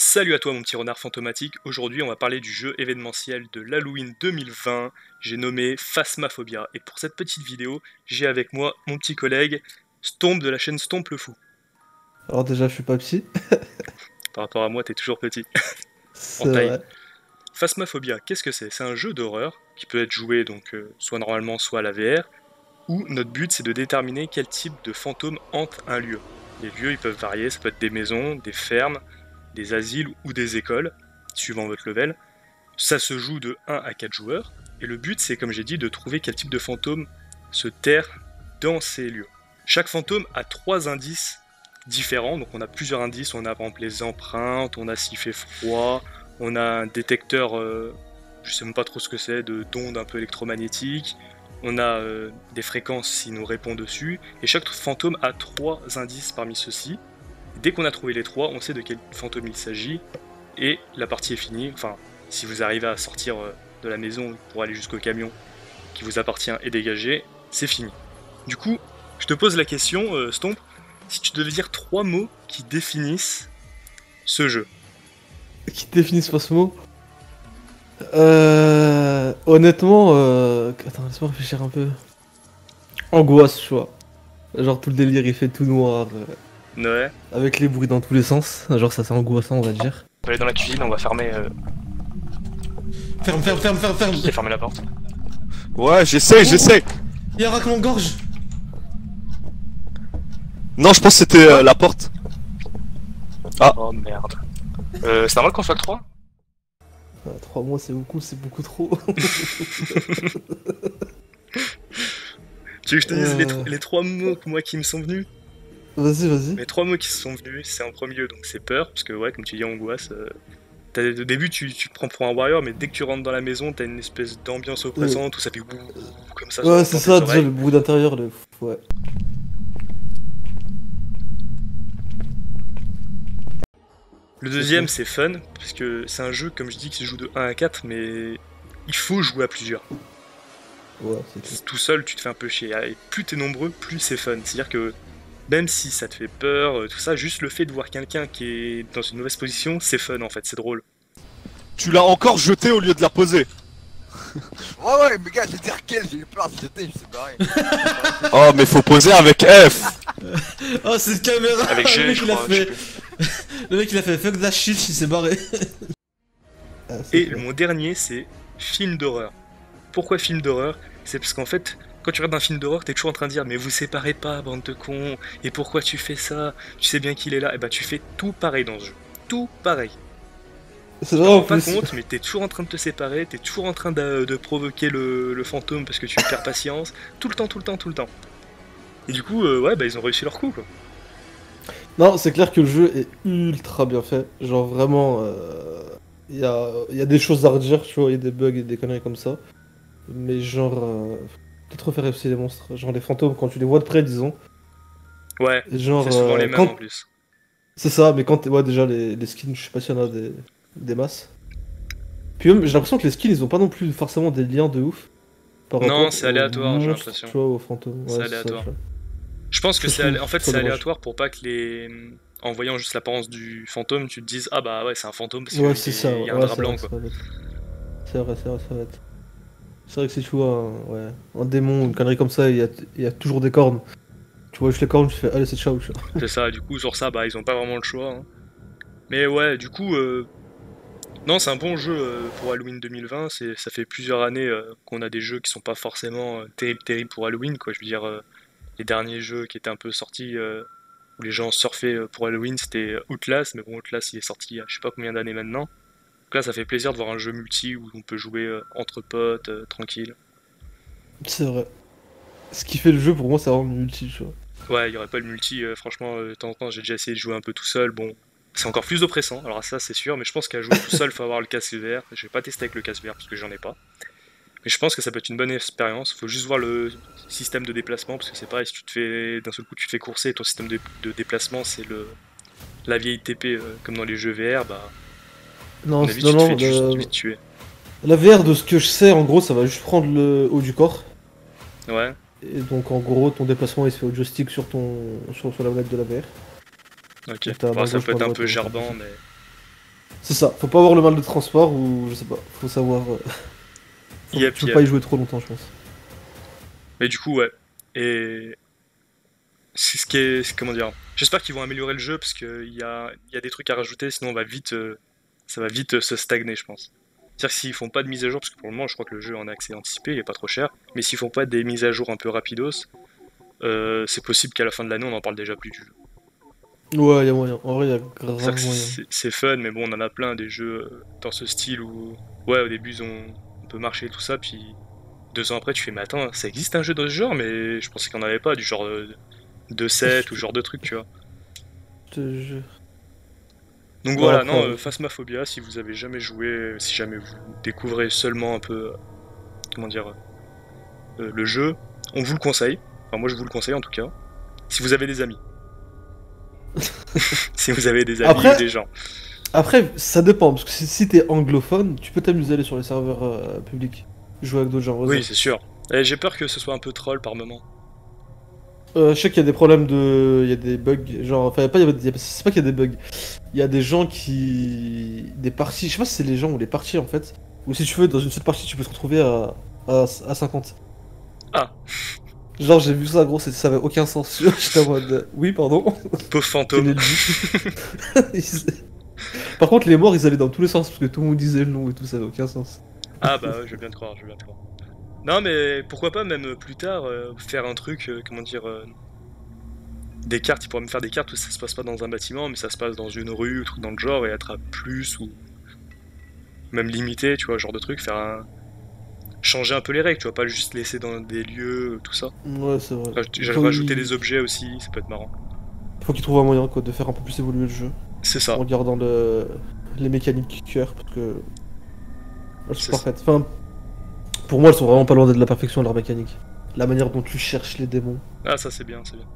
Salut à toi mon petit renard fantomatique, aujourd'hui on va parler du jeu événementiel de l'Halloween 2020, j'ai nommé Phasmaphobia, et pour cette petite vidéo, j'ai avec moi mon petit collègue Stomp de la chaîne Stomp le Fou. Alors déjà, je suis pas psy. Par rapport à moi, t'es toujours petit, en C'est taille. vrai. Phasmaphobia, qu'est-ce que c'est? C'est un jeu d'horreur qui peut être joué donc soit normalement soit à la VR, où notre but c'est de déterminer quel type de fantôme hante un lieu. Les lieux ils peuvent varier, ça peut être des maisons, des fermes, des asiles ou des écoles, suivant votre level. Ça se joue de 1 à 4 joueurs, et le but c'est, comme j'ai dit, de trouver quel type de fantôme se terre dans ces lieux. Chaque fantôme a 3 indices différents, donc on a plusieurs indices, on a par exemple les empreintes, on a s'il fait froid, on a un détecteur, je sais même pas trop ce que c'est, d'ondes un peu électromagnétiques, on a des fréquences s'il nous répond dessus, et chaque fantôme a 3 indices parmi ceux-ci. Dès qu'on a trouvé les 3, on sait de quel fantôme il s'agit, et la partie est finie. Enfin, si vous arrivez à sortir de la maison pour aller jusqu'au camion qui vous appartient et dégager, c'est fini. Du coup, je te pose la question, Stomp, si tu devais dire 3 mots qui définissent ce jeu. Qui définissent pas ce mot? Honnêtement, attends, laisse-moi réfléchir un peu. Angoisse, tu vois. Genre tout le délire, il fait tout noir, Ouais. avec les bruits dans tous les sens. Genre ça c'est angoissant, on va dire. On va aller dans la cuisine, on va fermer Ferme, ferme, ferme, ferme, ferme. et fermer la porte. Ouais, j'essaie. Il y a un raclement de gorge. Non, je pense que c'était la porte. Ah. Oh merde. C'est normal qu'on soit que 3? 3 mois c'est beaucoup trop. Tu veux que je te dise les 3 mots moi qui me sont venus? Vas-y, vas-y. Les 3 mots qui se sont venus, c'est en premier lieu, donc c'est peur, parce que ouais, comme tu dis, angoisse. Au début, tu te prends pour un warrior, mais dès que tu rentres dans la maison, t'as une espèce d'ambiance oppressante où ça fait comme ça. Ouais, c'est dans ça, tes déjà oreilles. le bruit d'intérieur, le... Ouais. Le deuxième, c'est fun, parce que c'est un jeu, comme je dis, qui se joue de 1 à 4, mais il faut jouer à plusieurs. Ouais, c'est tout. Tout seul, tu te fais un peu chier. Et plus t'es nombreux, plus c'est fun. C'est-à-dire que même si ça te fait peur, tout ça, juste le fait de voir quelqu'un qui est dans une mauvaise position, c'est fun en fait, c'est drôle. Tu l'as encore jeté au lieu de la poser. Ouais, mais gars, j'ai dit quel, j'ai eu peur de jeter, je sais pareil. Oh, mais faut poser avec F. Oh, c'est une caméra. Avec G, le mec, je il a crois, fait... je sais plus. Le mec il a fait fuck that shit, il s'est barré. Et mon dernier, c'est film d'horreur. Pourquoi film d'horreur? C'est parce qu'en fait, quand tu regardes un film d'horreur, t'es toujours en train de dire mais vous séparez pas, bande de cons, et pourquoi tu fais ça? Tu sais bien qu'il est là, et bah tu fais tout pareil dans ce jeu. Tout pareil. C'est Tu vrai te en rends pas plus. compte, mais t'es toujours en train de te séparer, t'es toujours en train de provoquer le fantôme parce que tu perds patience, tout le temps, tout le temps, tout le temps. Et du coup, ouais, bah ils ont réussi leur coup quoi. Non, c'est clair que le jeu est ultra bien fait. Genre vraiment, il y a des choses à redire, tu vois, il y a des bugs et des conneries comme ça. Mais genre, peut-être refaire aussi les monstres. Genre les fantômes, quand tu les vois de près, disons. Ouais, Et genre, c'est souvent les mêmes en plus. c'est ça, mais quand tu vois déjà les skins, je sais pas s'il y en a des masses. Puis même, j'ai l'impression que les skins, ils ont pas non plus forcément des liens de ouf. Par Non, rapport c'est aux aléatoire, j'ai monstres, l'impression. tu vois, aux fantômes. C'est Ouais, aléatoire. ça. Je pense que Je trouve en fait ça c'est dommage. aléatoire pour pas que les en voyant juste l'apparence du fantôme, tu te dises ah bah ouais c'est un fantôme parce Ouais, qu'il c'est ça, y a un ouais, drap c'est vrai, blanc quoi. ça va être. C'est vrai, ça va être. C'est vrai que si tu vois un démon, une connerie comme ça, il y a toujours des cornes. Tu vois juste les cornes, tu fais allez, c'est ciao, tu vois. C'est ça, du coup sur ça bah ils ont pas vraiment le choix, hein. Mais ouais, du coup non, c'est un bon jeu pour Halloween 2020, ça fait plusieurs années qu'on a des jeux qui sont pas forcément terribles pour Halloween quoi, je veux dire les derniers jeux qui étaient un peu sortis où les gens surfaient pour Halloween, c'était Outlast, mais bon Outlast il est sorti il y a je sais pas combien d'années maintenant. Donc là ça fait plaisir de voir un jeu multi où on peut jouer entre potes, tranquille. C'est vrai. Ce qui fait le jeu pour moi, c'est vraiment le multi, tu vois. Ouais, il y aurait pas le multi, franchement, de temps en temps, j'ai déjà essayé de jouer un peu tout seul. Bon, c'est encore plus oppressant, alors ça c'est sûr, mais je pense qu'à jouer tout seul, faut avoir le casque VR. Je vais pas tester avec le casque VR parce que j'en ai pas. Mais je pense que ça peut être une bonne expérience. Faut juste voir le système de déplacement parce que c'est pareil, si tu te fais d'un seul coup tu te fais courser, ton système de déplacement c'est la vieille TP comme dans les jeux VR, bah à Non, mon avis non, tu te non, fais juste vite tuer. la VR, de ce que je sais, en gros, ça va juste prendre le haut du corps. Ouais, Et donc, en gros, ton déplacement, il se fait au joystick sur la manette de la VR. ok. Et t'as Bon, main ça gauche, peut main être un droite, peu et gerbant, comme ça. mais C'est ça, faut pas avoir le mal de transport ou je sais pas, faut savoir. Yep, Tu peux yep. pas y jouer trop longtemps, je pense. Mais du coup, ouais. Et c'est ce qui est, comment dire. J'espère qu'ils vont améliorer le jeu parce qu'il y a des trucs à rajouter, sinon on va vite, ça va vite se stagner, je pense. C'est-à-dire que s'ils font pas de mise à jour, parce que pour le moment, je crois que le jeu en accès anticipé, il est pas trop cher, mais s'ils font pas des mises à jour un peu rapidos, c'est possible qu'à la fin de l'année, on en parle déjà plus du jeu. Ouais, y a moyen. En vrai, y a C'est-à-dire que grave moyen. c'est fun, mais bon, on en a plein des jeux dans ce style où, ouais, au début, on peut marcher et tout ça, puis 2 ans après, tu fais, mais attends, ça existe un jeu de ce genre, mais je pensais qu'on en avait pas, du genre de 7 ou ce genre de truc, tu vois. Je te jure. Donc Ouais, voilà, après, non, Phasmophobia, si vous avez jamais joué, si jamais vous découvrez seulement un peu, comment dire, le jeu, on vous le conseille. Enfin, moi, je vous le conseille en tout cas. Si vous avez des amis. Si vous avez des amis ou après, des gens. après, ça dépend, parce que si t'es anglophone, tu peux t'amuser à aller sur les serveurs publics. Jouer avec d'autres gens, Oui, vas-y. c'est sûr. Et j'ai peur que ce soit un peu troll par moment. Je sais qu'il y a des problèmes de. Il y a des bugs, genre. Enfin, pas, c'est pas qu'il y a des bugs. Il y a des gens qui. Des parties. Je sais pas si c'est les gens ou les parties en fait. Ou si tu veux, dans une seule partie, tu peux te retrouver à 50. Ah, Genre, j'ai vu ça, gros, ça avait aucun sens. J'étais en mode. Oui, pardon. pauvre Quel est fantôme. le but? Par contre, les morts, ils allaient dans tous les sens, parce que tout le monde disait le nom et tout, ça avait aucun sens. Ah bah ouais, je veux bien te croire, je veux bien te croire. Non mais pourquoi pas même plus tard faire un truc, comment dire, des cartes, ils pourraient me faire des cartes où ça se passe pas dans un bâtiment, mais ça se passe dans une rue ou truc dans le genre et être à plus ou même limité, tu vois, genre de truc, changer un peu les règles, tu vois, pas juste laisser dans des lieux, tout ça. Ouais, c'est vrai. Rajouter des objets aussi, ça peut être marrant. Faut qu'ils trouvent un moyen, quoi, de faire un peu plus évoluer le jeu. C'est ça, En gardant les mécaniques cœur, parce que. Elles sont c'est ça. parfaites. Enfin, pour moi, elles sont vraiment pas loin d'être de la perfection, leur mécanique. La manière dont tu cherches les démons. Ah ça c'est bien, c'est bien.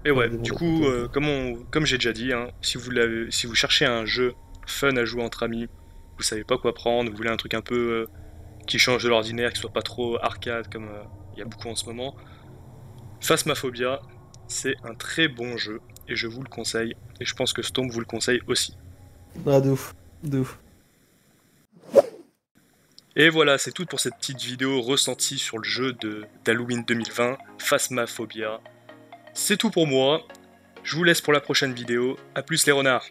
Et Enfin, les ouais, démons, du les coup, fantômes, quoi. comme j'ai déjà dit, hein, si vous cherchez un jeu fun à jouer entre amis, vous savez pas quoi prendre, vous voulez un truc un peu qui change de l'ordinaire, qui soit pas trop arcade comme il y a beaucoup en ce moment, Phasmophobia, c'est un très bon jeu et je vous le conseille. Et je pense que Storm vous le conseille aussi. Ah, de ouf. De ouf. Et voilà, c'est tout pour cette petite vidéo ressentie sur le jeu d'Halloween 2020, Phasmophobia. C'est tout pour moi. Je vous laisse pour la prochaine vidéo. A plus les renards.